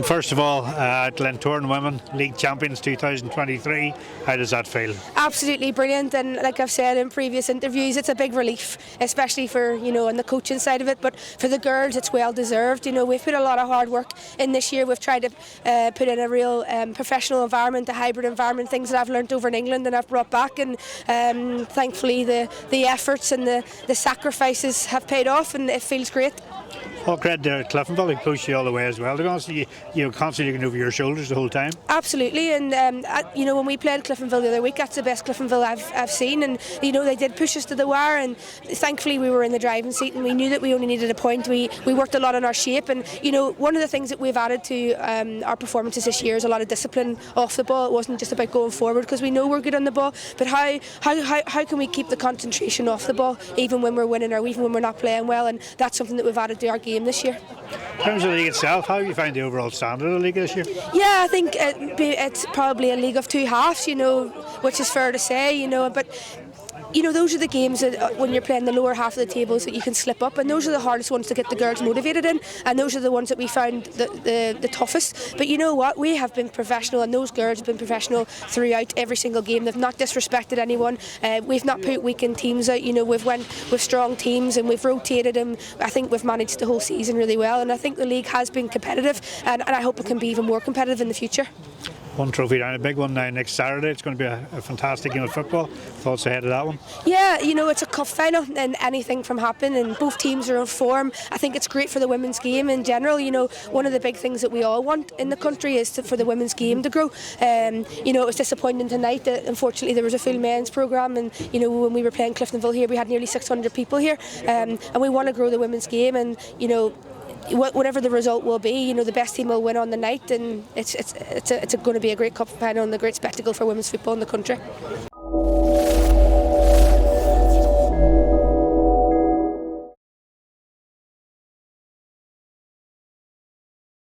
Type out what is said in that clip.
First of all, Glentoran Women League Champions 2023, how does that feel? Absolutely brilliant, and like I've said in previous interviews, it's a big relief, especially for, on the coaching side of it, but for the girls it's well deserved. We've put a lot of hard work in this year. We've tried to put in a real professional environment, a hybrid environment, things that I've learnt over in England and I've brought back, and thankfully the efforts and the sacrifices have paid off, and it feels great. Well, credit to Cliftonville, who pushed you all the way as well. To be honest, you constantly looking over your shoulders the whole time. Absolutely, and when we played Cliftonville the other week, that's the best Cliftonville I've seen, and they did push us to the wire, and thankfully we were in the driving seat, and we knew that we only needed a point. We worked a lot on our shape, and one of the things that we've added to our performances this year is a lot of discipline off the ball. It wasn't just about going forward, because we know we're good on the ball, but how can we keep the concentration off the ball even when we're winning or even when we're not playing well, and that's something that we've added to our game this year. In terms of the league itself, how do you find the overall standard of the league this year? Yeah, I think it's probably a league of two halves, which is fair to say, but those are the games that when you're playing the lower half of the tables that you can slip up, and those are the hardest ones to get the girls motivated in, and those are the ones that we found the toughest. But you know what, we have been professional, and those girls have been professional throughout every single game. They've not disrespected anyone. We've not put weakened teams out. We've went with strong teams and we've rotated them. I think we've managed the whole season really well, and I think the league has been competitive, and I hope it can be even more competitive in the future. One trophy down, a big one now next Saturday. It's going to be a fantastic game of football. Thoughts ahead of that one? Yeah, it's a cup final and anything from happen, and both teams are in form. I think it's great for the women's game in general. One of the big things that we all want in the country is for the women's game to grow. It was disappointing tonight that unfortunately there was a full men's programme, and when we were playing Cliftonville here, we had nearly 600 people here, and we want to grow the women's game, and whatever the result will be, the best team will win on the night, and it's going to be a great cup final and a great spectacle for women's football in the country.